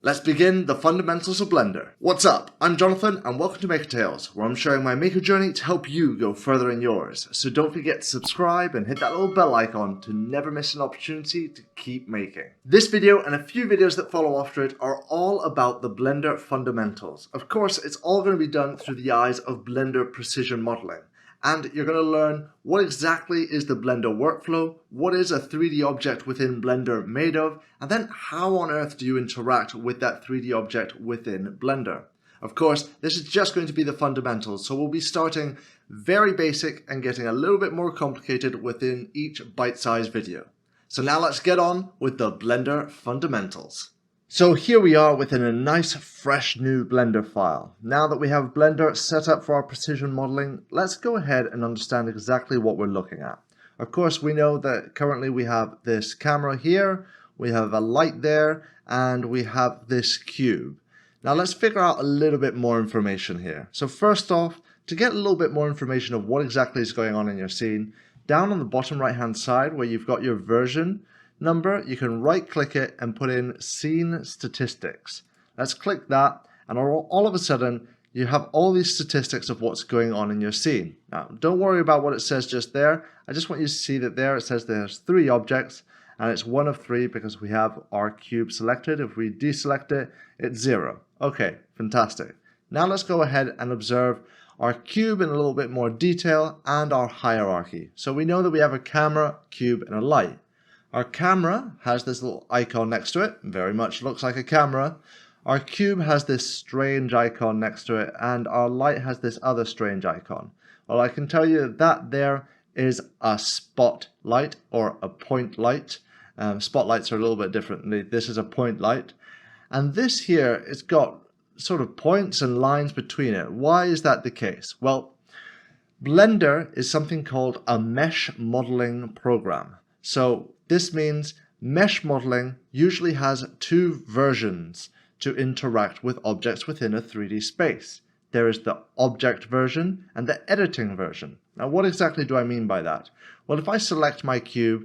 Let's begin the fundamentals of Blender. What's up? I'm Jonathan and welcome to Maker Tales, where I'm sharing my maker journey to help you go further in yours. So don't forget to subscribe and hit that little bell icon to never miss an opportunity to keep making. This video and a few videos that follow after it are all about the Blender fundamentals. Of course, it's all going to be done through the eyes of Blender precision modeling. And you're going to learn what exactly is the Blender workflow, what is a 3D object within Blender made of, and then how on earth do you interact with that 3D object within Blender. Of course, this is just going to be the fundamentals, so we'll be starting very basic and getting a little bit more complicated within each bite-sized video. So now let's get on with the Blender fundamentals. So here we are within a nice fresh new Blender file. Now that we have Blender set up for our precision modeling, let's go ahead and understand exactly what we're looking at. Of course, we know that currently we have this camera here, we have a light there, and we have this cube. Now let's figure out a little bit more information here. So first off, to get a little bit more information of what exactly is going on in your scene, down on the bottom right hand side where you've got your version number, you can right click it and put in scene statistics. Let's click that and all of a sudden you have all these statistics of what's going on in your scene. Now don't worry about what it says just there. I just want you to see that there it says there's 3 objects and it's 1 of 3 because we have our cube selected. If we deselect it, it's 0. Okay, fantastic. Now let's go ahead and observe our cube in a little bit more detail and our hierarchy. So we know that we have a camera, cube, and a light. Our camera has this little icon next to it, very much looks like a camera. Our cube has this strange icon next to it, and our light has this other strange icon. Well, I can tell you that there is a spotlight or a point light. Spotlights are a little bit different. This is a point light. And this here, it's got sort of points and lines between it. Why is that the case? Well, Blender is something called a mesh modeling program. So this means mesh modeling usually has 2 versions to interact with objects within a 3D space. There is the object version and the editing version. Now what exactly do I mean by that? Well, if I select my cube,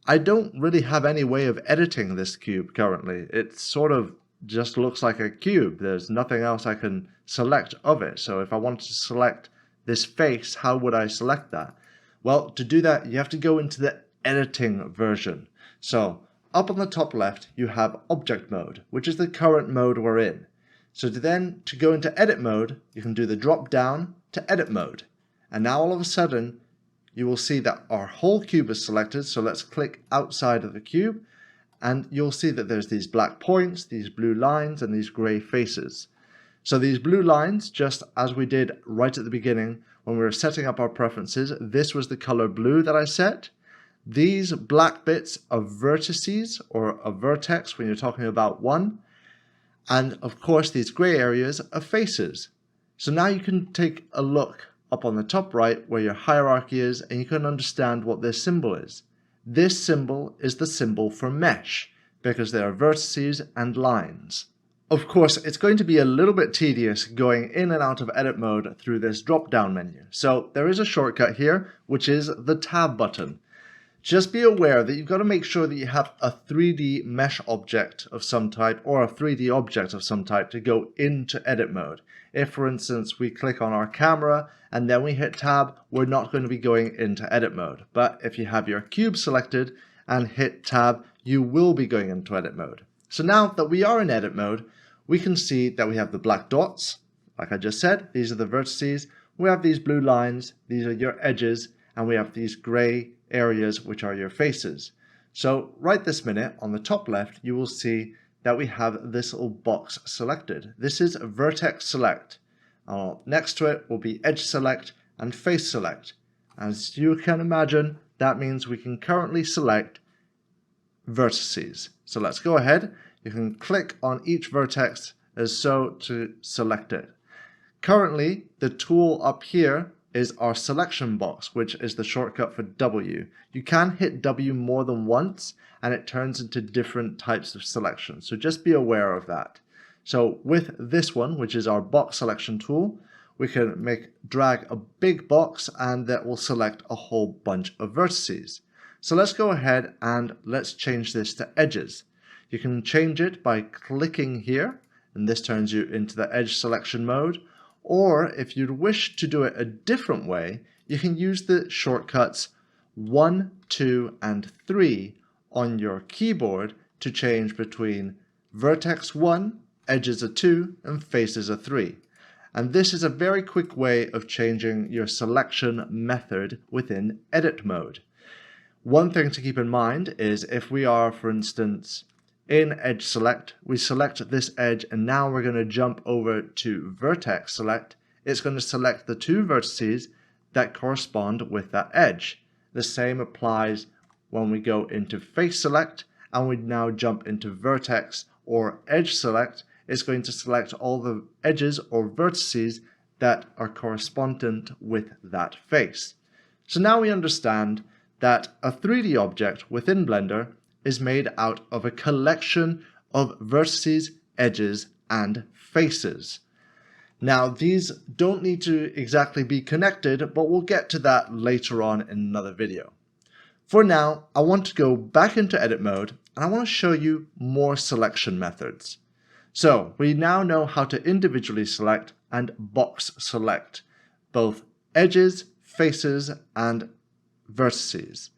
I don't really have any way of editing this cube currently. It sort of just looks like a cube. There's nothing else I can select of it. So if I wanted to select this face, how would I select that? Well, to do that, you have to go into the editing version. So up on the top left you have object mode, which is the current mode we're in. So to go into edit mode, you can do the drop down to edit mode, and now all of a sudden you will see that our whole cube is selected. So let's click outside of the cube and you'll see that there's these black points, these blue lines, and these gray faces. So these blue lines, just as we did right at the beginning when we were setting up our preferences, this was the color blue that I set. These black bits are vertices, or a vertex when you're talking about one. And of course these gray areas are faces. So now you can take a look up on the top right where your hierarchy is and you can understand what this symbol is. This symbol is the symbol for mesh because there are vertices and lines. Of course, it's going to be a little bit tedious going in and out of edit mode through this drop down menu. So there is a shortcut here, which is the tab button. Just be aware that you've got to make sure that you have a 3D mesh object of some type or a 3D object of some type to go into edit mode. If, for instance, we click on our camera and then we hit tab, we're not going to be going into edit mode. But if you have your cube selected and hit tab, you will be going into edit mode. So now that we are in edit mode, we can see that we have the black dots. Like I just said, these are the vertices. We have these blue lines, these are your edges, and we have these gray areas which are your faces. So right this minute on the top left you will see that we have this little box selected. This is vertex select. Next to it will be edge select and face select. As you can imagine, that means we can currently select vertices. So let's go ahead. You can click on each vertex as so to select it. Currently the tool up here is our selection box, which is the shortcut for W. You can hit W more than once and it turns into different types of selection. So just be aware of that. So with this one, which is our box selection tool, we can drag a big box and that will select a whole bunch of vertices. So let's go ahead and let's change this to edges. You can change it by clicking here, and this turns you into the edge selection mode. Or if you'd wish to do it a different way, you can use the shortcuts 1, 2, and 3 on your keyboard to change between vertex 1, edges are 2, and faces are 3. And this is a very quick way of changing your selection method within edit mode. One thing to keep in mind is if we are, for instance, in edge select, we select this edge and now we're going to jump over to vertex select. It's going to select the 2 vertices that correspond with that edge. The same applies when we go into face select and we now jump into vertex or edge select. It's going to select all the edges or vertices that are correspondent with that face. So now we understand that a 3D object within Blender is made out of a collection of vertices, edges, and faces. Now these don't need to exactly be connected, but we'll get to that later on in another video. For now, I want to go back into edit mode and I want to show you more selection methods. So we now know how to individually select and box select both edges, faces, and vertices.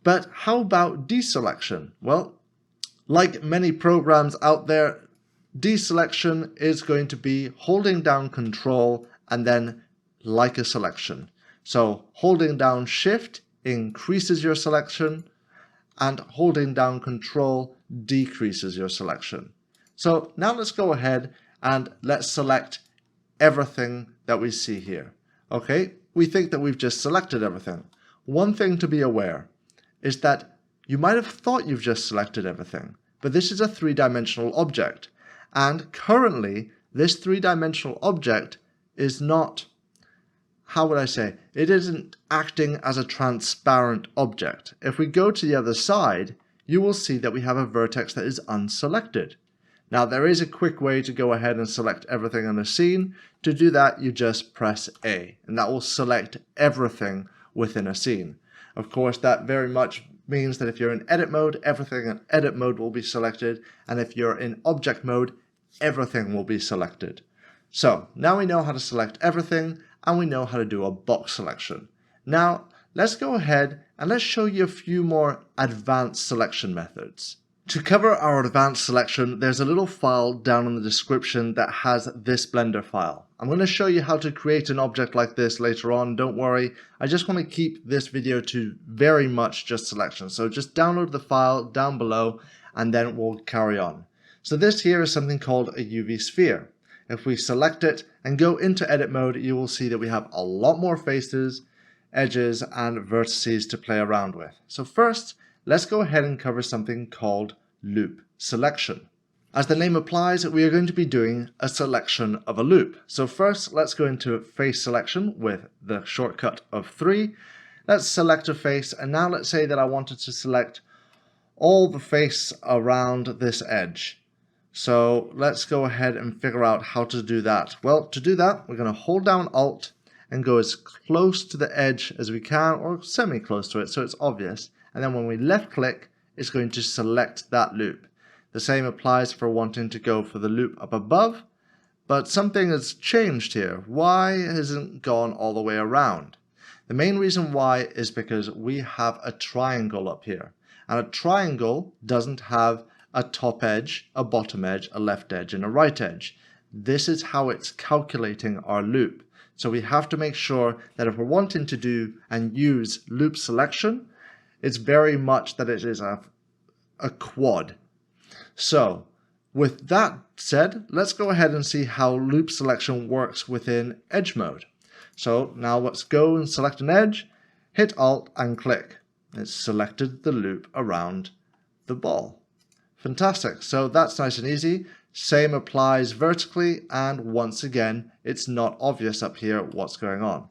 But how about deselection? Well, like many programs out there, deselection is going to be holding down Control and then like a selection. So holding down Shift increases your selection and holding down Control decreases your selection. So now let's go ahead and let's select everything that we see here. Okay, we think that we've just selected everything. One thing to be aware is that you might have thought you've just selected everything, but this is a 3-dimensional object. And currently, this 3-dimensional object is not, how would I say, it isn't acting as a transparent object. If we go to the other side, you will see that we have a vertex that is unselected. Now there is a quick way to go ahead and select everything on a scene. To do that, you just press A, and that will select everything within a scene. Of course, that very much means that if you're in edit mode, everything in edit mode will be selected, and if you're in object mode, everything will be selected. So now we know how to select everything, and we know how to do a box selection. Now let's go ahead and let's show you a few more advanced selection methods. To cover our advanced selection, there's a little file down in the description that has this Blender file. I'm going to show you how to create an object like this later on, don't worry. I just want to keep this video to very much just selection. So just download the file down below and then we'll carry on. So this here is something called a UV sphere. If we select it and go into edit mode, you will see that we have a lot more faces, edges, and vertices to play around with. So first, let's go ahead and cover something called loop selection. As the name implies, we are going to be doing a selection of a loop. So first, let's go into face selection with the shortcut of 3. Let's select a face, and now let's say that I wanted to select all the face around this edge. So let's go ahead and figure out how to do that. Well, to do that, we're going to hold down Alt and go as close to the edge as we can, or semi-close to it so it's obvious. And then when we left click, it's going to select that loop. The same applies for wanting to go for the loop up above, but something has changed here. Y hasn't gone all the way around. The main reason why is because we have a triangle up here, and a triangle doesn't have a top edge, a bottom edge, a left edge, and a right edge. This is how it's calculating our loop. So we have to make sure that if we're wanting to do and use loop selection, it's very much that it is a quad. So with that said, let's go ahead and see how loop selection works within edge mode. So now let's go and select an edge, hit Alt and click. It's selected the loop around the ball. Fantastic. So that's nice and easy. Same applies vertically, and once again, it's not obvious up here what's going on.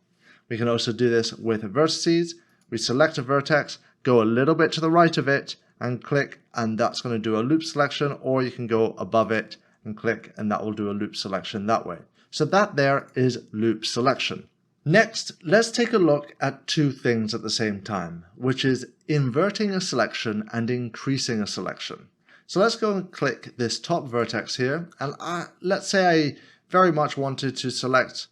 We can also do this with vertices. We select a vertex, go a little bit to the right of it and click, and that's going to do a loop selection, or you can go above it and click and that will do a loop selection that way. So that there is loop selection. Next, let's take a look at two things at the same time, which is inverting a selection and increasing a selection. So let's go and click this top vertex here, and let's say I very much wanted to select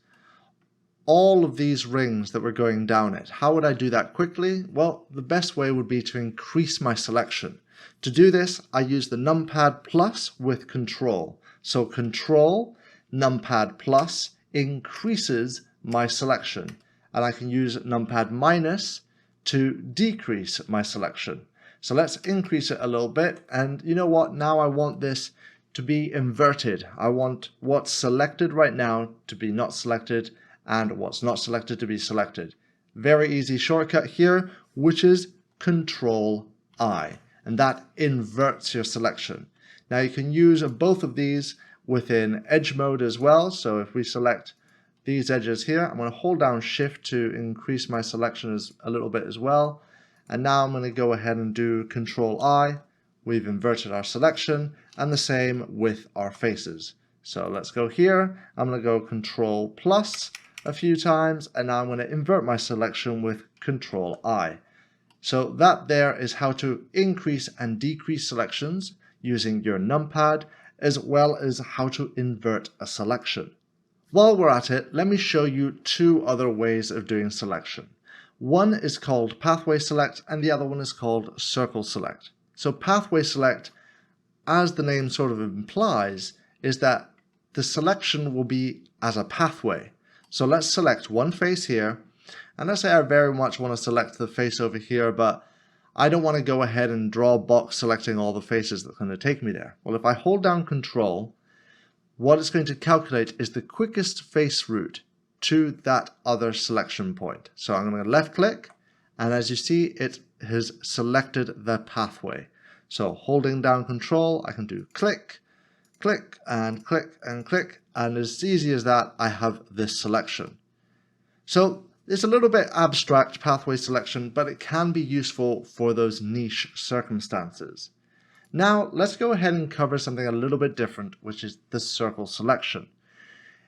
all of these rings that were going down it. How would I do that quickly? Well, the best way would be to increase my selection. To do this, I use the numpad plus with control. So control numpad plus increases my selection, and I can use numpad minus to decrease my selection. So let's increase it a little bit, and you know what? Now I want this to be inverted. I want what's selected right now to be not selected, and what's not selected to be selected. Very easy shortcut here, which is Control I, and that inverts your selection. Now you can use both of these within edge mode as well. So if we select these edges here, I'm going to hold down Shift to increase my selection a little bit as well. And now I'm going to go ahead and do Control I. We've inverted our selection, and the same with our faces. So let's go here. I'm going to go Control plus a few times, and now I'm going to invert my selection with Control I. So that there is how to increase and decrease selections using your numpad, as well as how to invert a selection. While we're at it, let me show you two other ways of doing selection. One is called Pathway Select, and the other one is called Circle Select. So Pathway Select, as the name sort of implies, is that the selection will be as a pathway. So let's select one face here, and let's say I very much want to select the face over here, but I don't want to go ahead and draw a box selecting all the faces that's going to take me there. Well, if I hold down Control, what it's going to calculate is the quickest face route to that other selection point. So I'm going to left click, and as you see, it has selected the pathway. So holding down Control, I can do click, click, and click, and click, and as easy as that, I have this selection. So it's a little bit abstract, pathway selection, but it can be useful for those niche circumstances. Now let's go ahead and cover something a little bit different, which is the circle selection.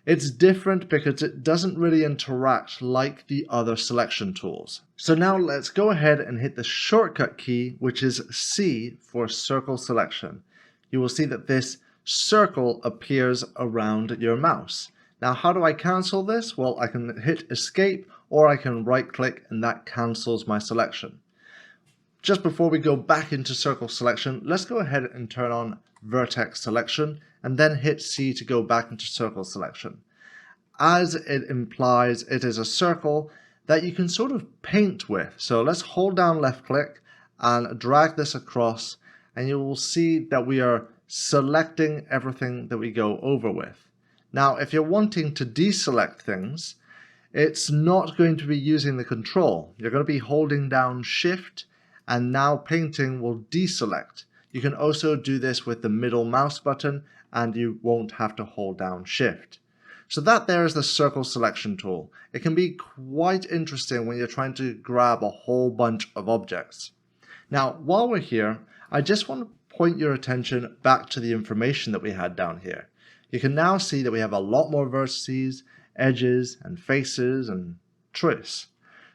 It's different because it doesn't really interact like the other selection tools. So now let's go ahead and hit the shortcut key, which is C for circle selection. You will see that this circle appears around your mouse. Now how do I cancel this? Well, I can hit escape, or I can right click, and that cancels my selection. Just before we go back into circle selection, let's go ahead and turn on vertex selection, and then hit C to go back into circle selection. As it implies, it is a circle that you can sort of paint with. So let's hold down left click and drag this across, and you will see that we are selecting everything that we go over with. Now, if you're wanting to deselect things, it's not going to be using the control. You're going to be holding down Shift, and now painting will deselect. You can also do this with the middle mouse button, and you won't have to hold down Shift. So that there is the circle selection tool. It can be quite interesting when you're trying to grab a whole bunch of objects. Now, while we're here, I just want to point your attention back to the information that we had down here. You can now see that we have a lot more vertices, edges, and faces, and choice.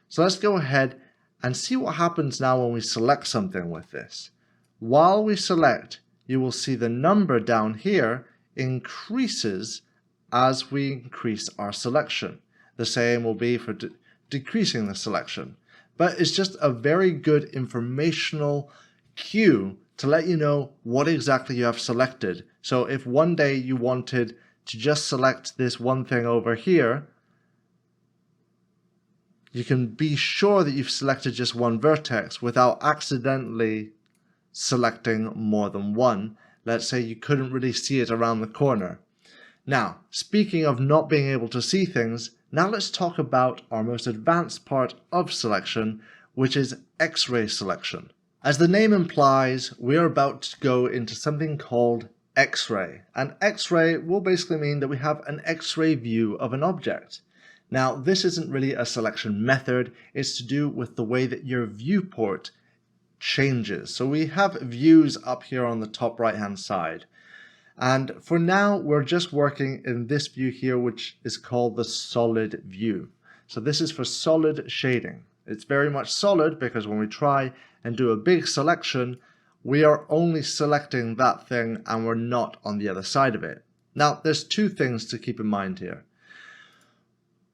So let's go ahead and see what happens now when we select something with this. While we select, you will see the number down here increases as we increase our selection. The same will be for decreasing the selection. But it's just a very good informational cue to let you know what exactly you have selected. So if one day you wanted to just select this one thing over here, you can be sure that you've selected just one vertex without accidentally selecting more than one. Let's say you couldn't really see it around the corner. Now, speaking of not being able to see things, now let's talk about our most advanced part of selection, which is X-ray selection. As the name implies, we're about to go into something called X-ray. And X-ray will basically mean that we have an X-ray view of an object. Now, this isn't really a selection method, it's to do with the way that your viewport changes. So we have views up here on the top right hand side. And for now, we're just working in this view here, which is called the solid view. So this is for solid shading. It's very much solid because when we try and do a big selection, we are only selecting that thing and we're not on the other side of it. Now, there's two things to keep in mind here.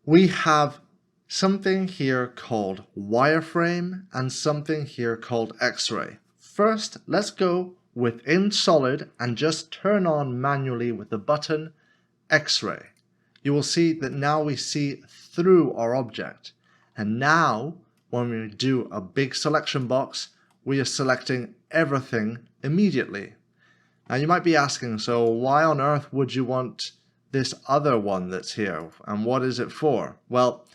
We have something here called wireframe and something here called X-ray. First, let's go within Solid and just turn on manually with the button X-ray. You will see that now we see through our object. And now, when we do a big selection box, we are selecting everything immediately. Now you might be asking, so why on earth would you want this other one that's here, and what is it for? Well,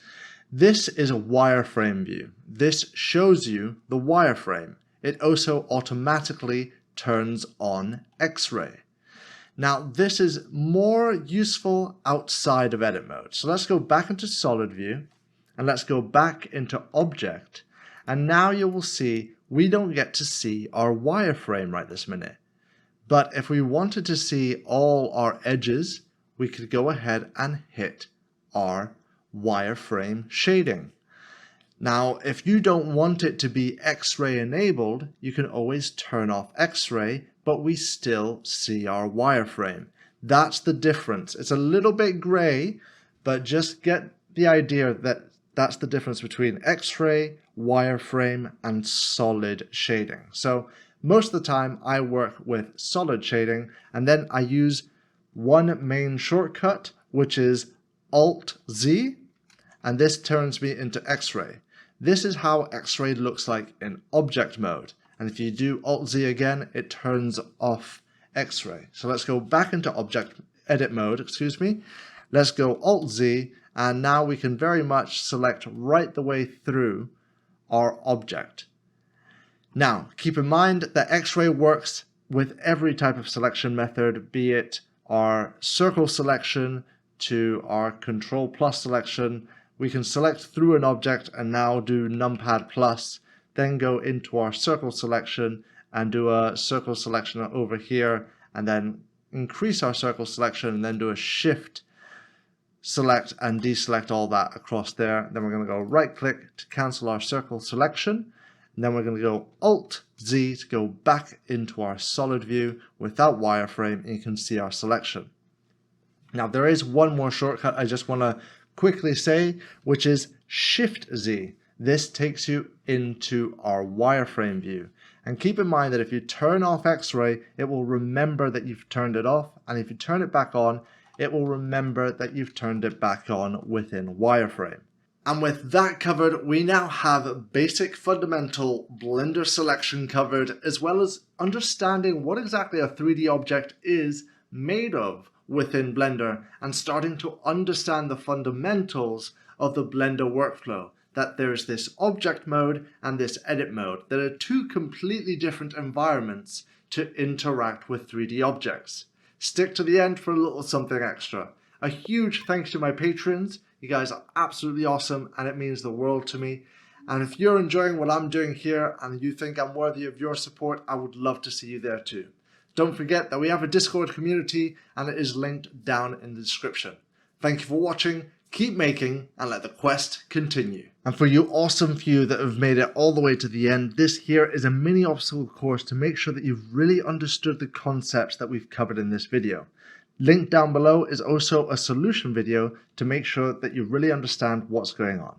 this is a wireframe view. This shows you the wireframe. It also automatically turns on X-ray. Now this is more useful outside of edit mode. So let's go back into solid view and let's go back into object, and now you will see we don't get to see our wireframe right this minute. But if we wanted to see all our edges, we could go ahead and hit our wireframe shading. Now, if you don't want it to be X-ray enabled, you can always turn off X-ray, but we still see our wireframe. That's the difference. It's a little bit gray, but just get the idea that that's the difference between X-ray, wireframe, and solid shading. So most of the time I work with solid shading, and then I use one main shortcut, which is Alt-Z, and this turns me into X-ray. This is how X-ray looks like in object mode. And if you do Alt-Z again, it turns off X-ray. So let's go back into object edit mode, Let's go Alt-Z, and now we can very much select right the way through our object. Now, keep in mind that X-ray works with every type of selection method, be it our circle selection to our Control plus selection. We can select through an object and now do numpad plus, then go into our circle selection and do a circle selection over here, and then increase our circle selection and then do a shift select and deselect all that across there. Then we're going to go right click to cancel our circle selection. And then we're going to go Alt-Z to go back into our solid view without wireframe, and you can see our selection. Now there is one more shortcut I just want to quickly say, which is Shift-Z. This takes you into our wireframe view. And keep in mind that if you turn off X-ray, it will remember that you've turned it off, and if you turn it back on, it will remember that you've turned it back on within wireframe. And with that covered, we now have basic fundamental Blender selection covered, as well as understanding what exactly a 3D object is made of within Blender, and starting to understand the fundamentals of the Blender workflow, that there's this object mode and this edit mode that are two completely different environments to interact with 3D objects. Stick to the end for a little something extra. A huge thanks to my patrons. You guys are absolutely awesome and it means the world to me. And if you're enjoying what I'm doing here and you think I'm worthy of your support, I would love to see you there too. Don't forget that we have a Discord community and it is linked down in the description. Thank you for watching, keep making, and let the quest continue. And for you awesome few that have made it all the way to the end, this here is a mini obstacle course to make sure that you've really understood the concepts that we've covered in this video. Linked down below is also a solution video to make sure that you really understand what's going on.